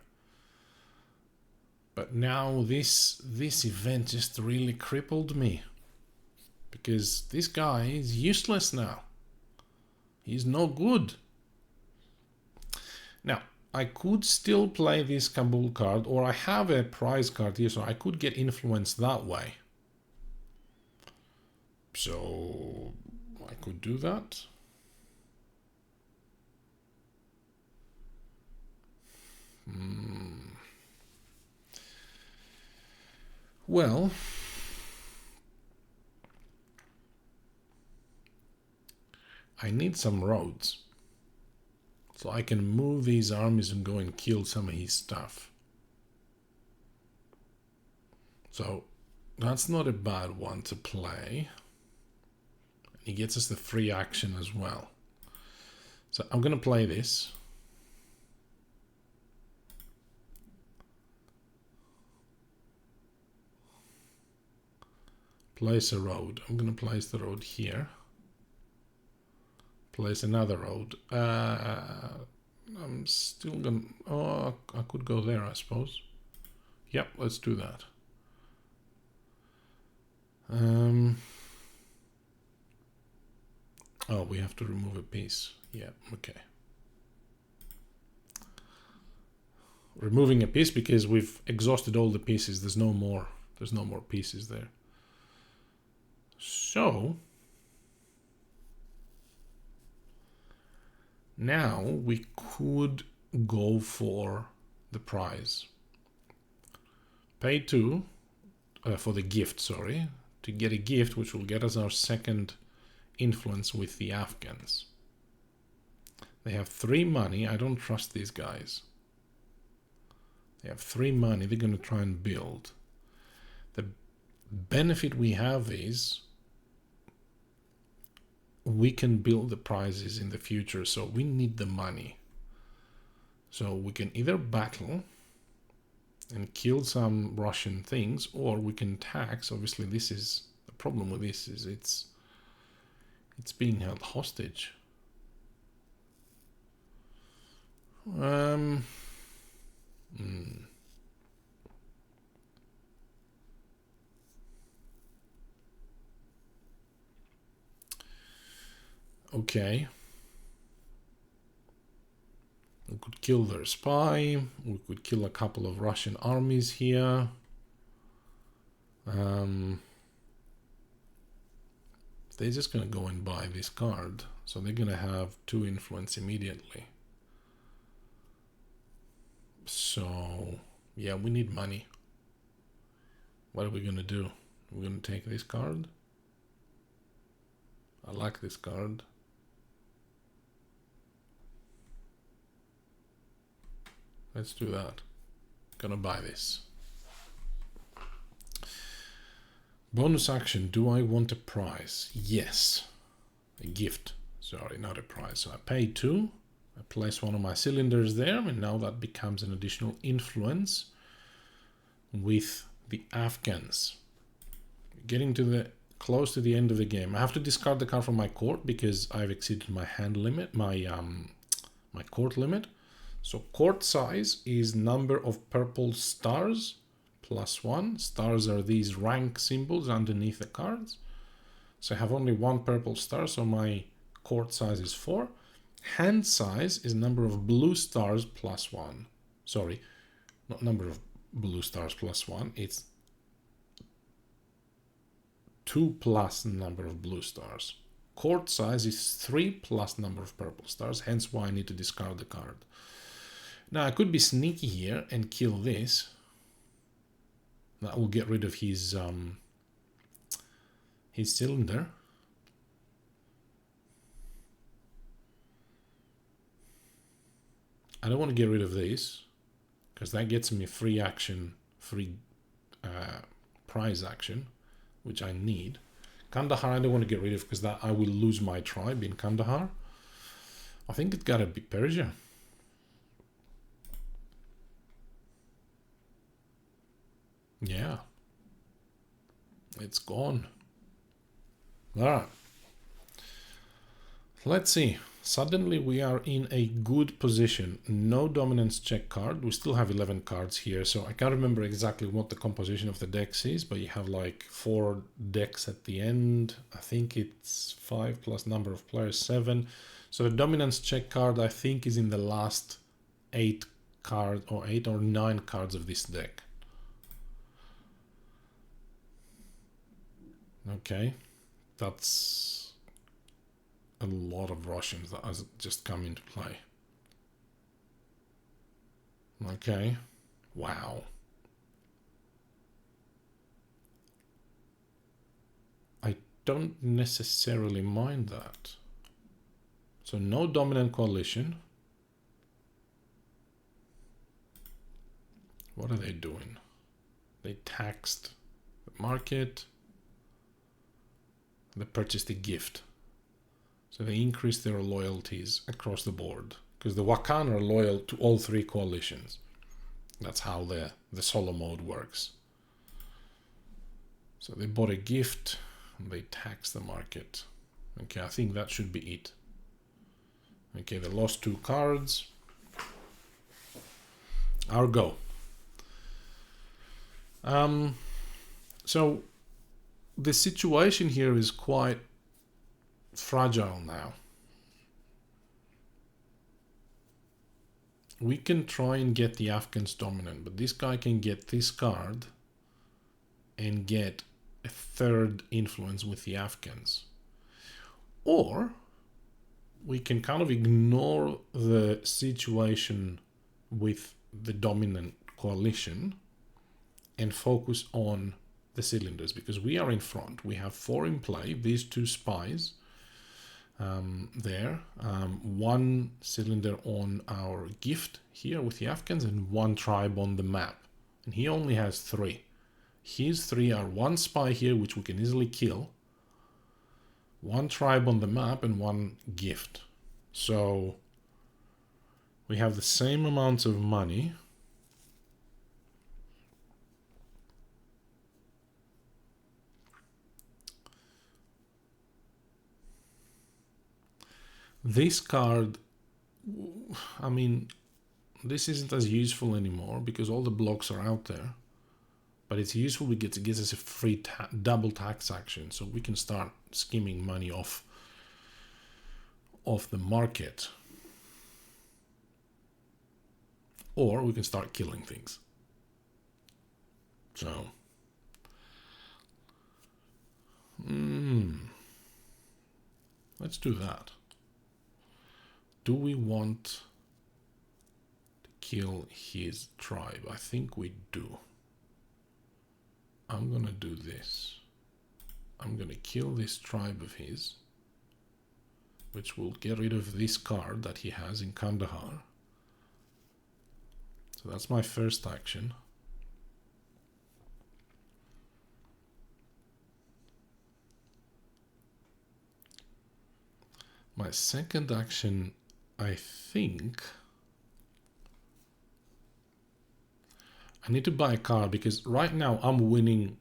But now this event just really crippled me. Because this guy is useless now. He's no good. Now, I could still play this Kabul card, or I have a prize card here, so I could get influence that way. So I could do that. Well, I need some roads. So I can move these armies and go and kill some of his stuff. So that's not a bad one to play. He gets us the free action as well. So I'm going to play this. Place a road. I'm going to place the road here. Place another road. I'm still going to... Oh, I could go there, I suppose. Yep, let's do that. Oh, we have to remove a piece. Yeah, okay. Removing a piece because we've exhausted all the pieces. There's no more pieces there. So now we could go for the prize. Pay 2 for the gift, sorry, to get a gift which will get us our second influence with the Afghans. They have 3 money. I don't trust these guys. They have 3 money. They're going to try and build. The benefit we have is we can build the prizes in the future, so we need the money. So we can either battle and kill some Russian things, or we can tax. Obviously, this is the problem with this is it's being held hostage. Okay. We could kill their spy. We could kill a couple of Russian armies here. They're just going to go and buy this card. So they're going to have 2 influence immediately. So, yeah, we need money. What are we going to do? We're going to take this card. I like this card. Let's do that. Gonna buy this. Bonus action. Do I want a prize? Yes. A gift. Sorry, not a prize. So I pay 2. I place one of my cylinders there, and now that becomes an additional influence with the Afghans. Getting to the close to the end of the game. I have to discard the card from my court because I've exceeded my hand limit, my court limit. So court size is number of purple stars plus 1. Stars are these rank symbols underneath the cards. So I have only 1 purple star, so my court size is 4. Hand size is number of blue stars plus 1. Sorry, not number of blue stars plus 1. It's 2 plus number of blue stars. Court size is 3 plus number of purple stars, hence why I need to discard the card. Now I could be sneaky here and kill this. That will get rid of his cylinder. I don't want to get rid of this because that gets me free action, free prize action, which I need. Kandahar I don't want to get rid of because that I will lose my tribe in Kandahar. I think it gotta be Persia. Yeah. It's gone. Alright. Let's see. Suddenly we are in a good position. No dominance check card. We still have 11 cards here, so I can't remember exactly what the composition of the decks is, but you have like 4 decks at the end. I think it's 5 plus number of players, 7. So the dominance check card I think is in the last 8 cards or 8 or 9 cards of this deck. Okay, that's a lot of Russians that has just come into play. Okay, wow. I don't necessarily mind that. So no dominant coalition. What are they doing? They taxed the market. They purchased a gift. So they increased their loyalties across the board. Because the Wakhan are loyal to all 3 coalitions. That's how the solo mode works. So they bought a gift and they taxed the market. Okay, I think that should be it. Okay, they lost 2 cards. Our go. So the situation here is quite fragile now. We can try and get the Afghans dominant, but this guy can get this card and get a 3rd influence with the Afghans. Or we can kind of ignore the situation with the dominant coalition and focus on the cylinders, because we are in front. We have 4 in play, these 2 spies there, 1 cylinder on our gift here with the Afghans and 1 tribe on the map, and he only has 3. His 3 are 1 spy here, which we can easily kill, 1 tribe on the map and 1 gift. So we have the same amounts of money. This card, I mean, this isn't as useful anymore because all the blocks are out there. But it's useful because it gives us a free double tax action, so we can start skimming money off the market. Or we can start killing things. So, let's do that. Do we want to kill his tribe? I think we do. I'm gonna do this. I'm gonna kill this tribe of his, which will get rid of this card that he has in Kandahar. So that's my first action. My second action, I think I need to buy a card because right now I'm winning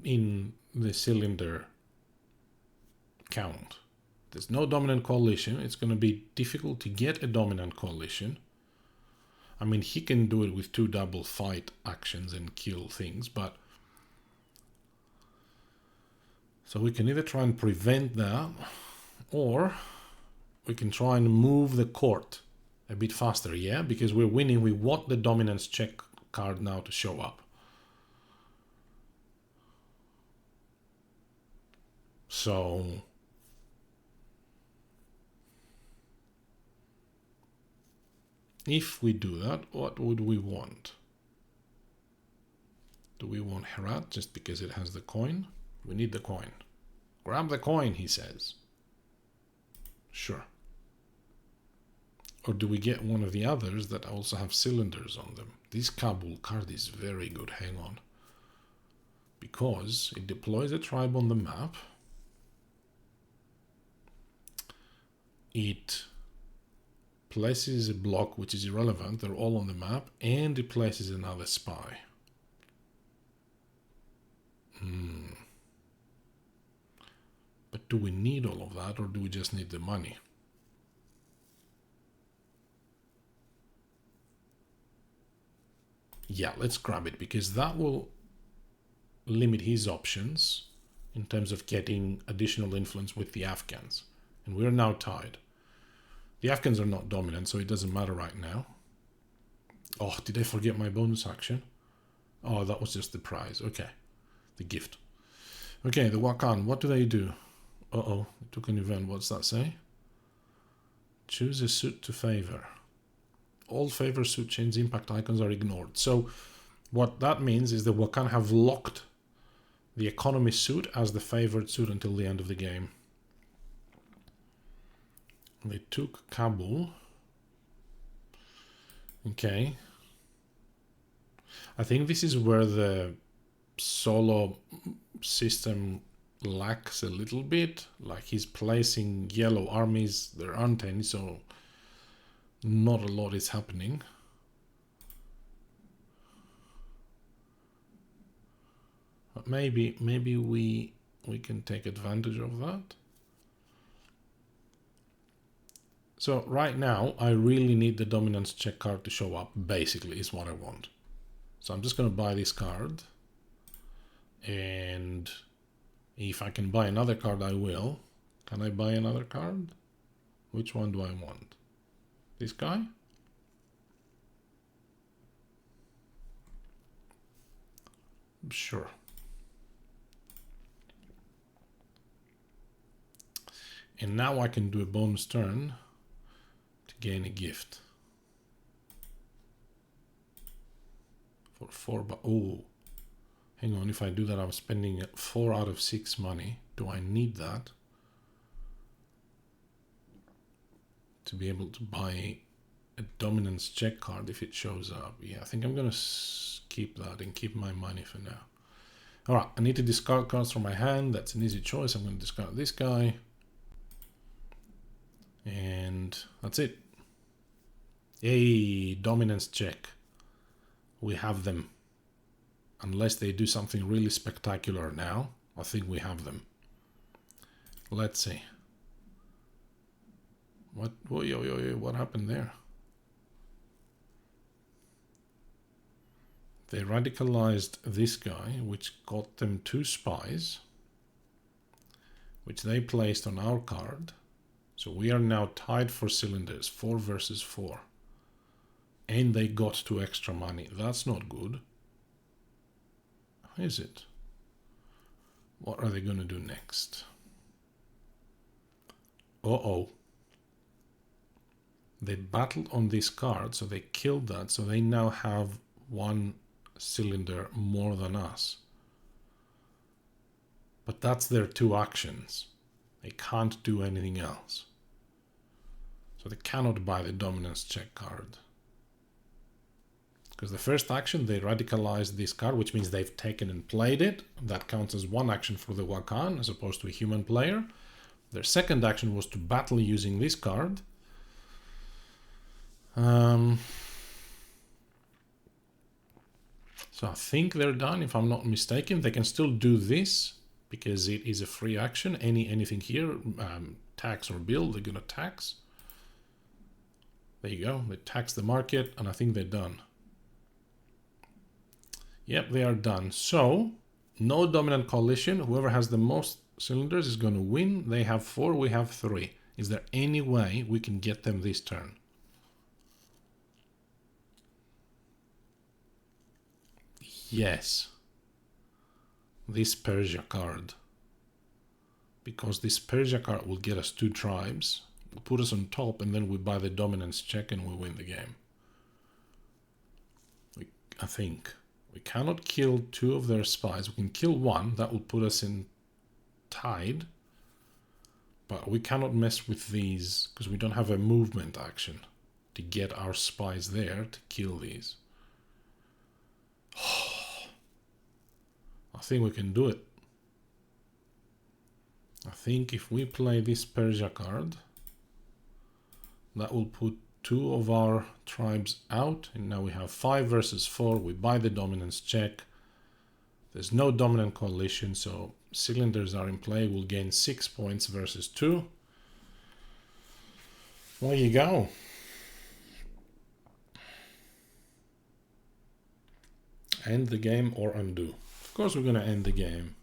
in the cylinder count. There's no dominant coalition. It's going to be difficult to get a dominant coalition. I mean, he can do it with 2 double fight actions and kill things, but so we can either try and prevent that, or we can try and move the court a bit faster, yeah? Because we're winning, we want the dominance check card now to show up. So if we do that, what would we want? Do we want Herat just because it has the coin? We need the coin. Grab the coin, he says. Sure. Or do we get one of the others that also have cylinders on them? This Kabul card is very good. Hang on. Because it deploys a tribe on the map. It places a block which is irrelevant. They're all on the map. And it places another spy. But do we need all of that, or do we just need the money? Yeah, let's grab it, because that will limit his options in terms of getting additional influence with the Afghans. And we're now tied. The Afghans are not dominant, so it doesn't matter right now. Oh, did I forget my bonus action? Oh, that was just the prize. Okay. The gift. Okay, the Wakhan, what do they do? Uh-oh, it took an event. What's that say? Choose a suit to favor. All favor suit chains impact icons are ignored. So what that means is the Wakhan have locked the economy suit as the favored suit until the end of the game. They took Kabul. Okay. I think this is where the solo system lacks a little bit. Like, he's placing yellow armies. There aren't any, so not a lot is happening. But maybe we can take advantage of that. So right now, I really need the dominance check card to show up, basically, is what I want. So I'm just going to buy this card. And if I can buy another card, I will. Can I buy another card? Which one do I want? This guy? Sure. And now I can do a bonus turn to gain a gift. For 4, but oh, hang on, if I do that, I'm spending 4 out of 6 money. Do I need that to be able to buy a dominance check card if it shows up? Yeah, I think I'm gonna keep that and keep my money for now. All right, I need to discard cards from my hand. That's an easy choice. I'm gonna discard this guy. And that's it. Yay, dominance check. We have them. Unless they do something really spectacular now, I think we have them. Let's see. What happened there? They radicalized this guy, which got them 2 spies, which they placed on our card. So we are now tied for cylinders, 4 versus 4. And they got 2 extra money. That's not good. Is it? What are they going to do next? Uh-oh. They battled on this card, so they killed that. So they now have 1 cylinder more than us. But that's their 2 actions. They can't do anything else. So they cannot buy the dominance check card. Because the first action, they radicalized this card, which means they've taken and played it. That counts as 1 action for the Wakhan, as opposed to a human player. Their second action was to battle using this card. So I think they're done, if I'm not mistaken. They can still do this, because it is a free action. Anything here, tax or bill, they're going to tax. There you go. They tax the market, and I think they're done. Yep, they are done. So, no dominant coalition. Whoever has the most cylinders is going to win. They have 4, we have 3. Is there any way we can get them this turn? Yes. This Persia card. Because this Persia card will get us 2 tribes, will put us on top, and then we buy the dominance check and we win the game. I think. We cannot kill 2 of their spies. We can kill 1. That will put us in tied. But we cannot mess with these because we don't have a movement action to get our spies there to kill these. I think we can do it. I think if we play this Persia card, that will put 2 of our tribes out, and now we have 5 versus 4. We buy the dominance check. There's no dominant coalition, so cylinders are in play. We'll gain 6 points versus 2. There you go. End the game or undo. Of course we're going to end the game.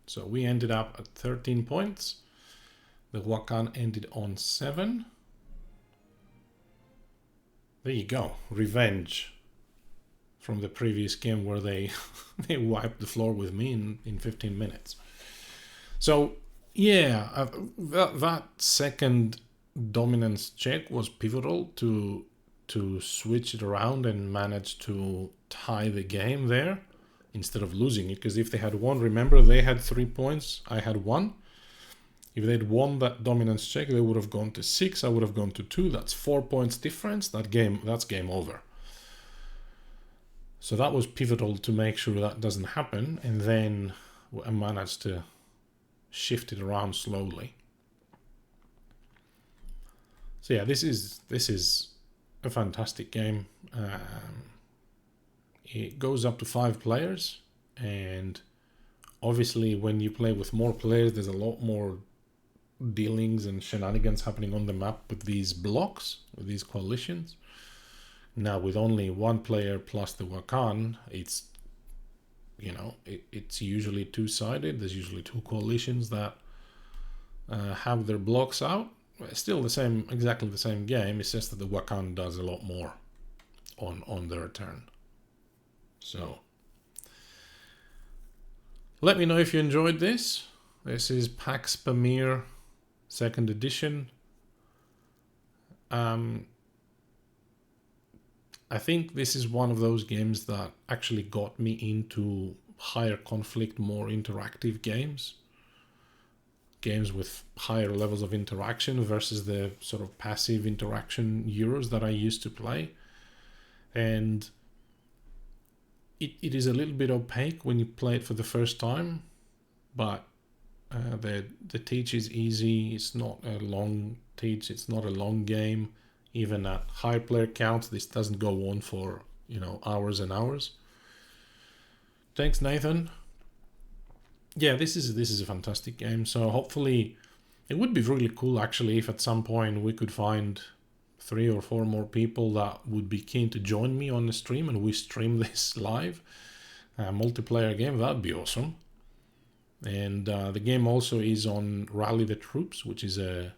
So we ended up at 13 points. The Wakhan ended on 7. There you go. Revenge from the previous game where they they wiped the floor with me in 15 minutes. So yeah, that second dominance check was pivotal to switch it around and manage to tie the game there instead of losing it. Because if they had won, remember, they had 3 points, I had 1. If they'd won that dominance check, they would have gone to 6, I would have gone to 2. That's 4 points difference. That's game over. So that was pivotal to make sure that doesn't happen, and then I managed to shift it around slowly. So yeah, this is a fantastic game. It goes up to 5 players, and obviously when you play with more players, there's a lot more dealings and shenanigans happening on the map with these blocks, with these coalitions. Now with only 1 player plus the Wakhan, it's, you know, it's usually 2-sided. There's usually 2 coalitions that have their blocks out. Still the same, exactly the same game. It's just that the Wakhan does a lot more on their turn. So let me know if you enjoyed this. This is Pax Pamir 2nd edition. I think this is one of those games that actually got me into higher conflict, more interactive games. Games with higher levels of interaction versus the sort of passive interaction Euros that I used to play. And it is a little bit opaque when you play it for the first time, but the teach is easy. It's not a long teach. It's not a long game. Even at high player counts, this doesn't go on for, you know, hours and hours. Thanks, Nathan. Yeah, this is a fantastic game. So hopefully, it would be really cool actually if at some point we could find 3 or 4 more people that would be keen to join me on the stream and we stream this live. Multiplayer game, that'd be awesome. And the game also is on Rally the Troops, which is a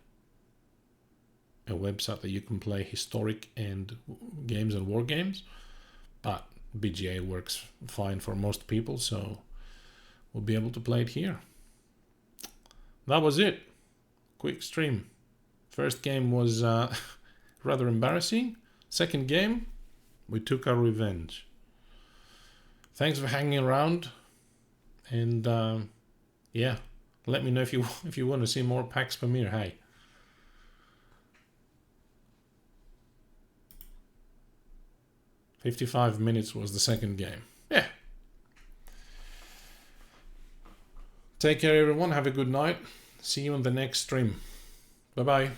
website that you can play historic and games and war games, but BGA works fine for most people, so we'll be able to play it here. That was it. Quick stream. First game was rather embarrassing. Second game, we took our revenge. Thanks for hanging around, and yeah, let me know if you want to see more Pax Pamir. Hey. $55 minutes was the second game. Yeah. Take care, everyone. Have a good night. See you on the next stream. Bye-bye.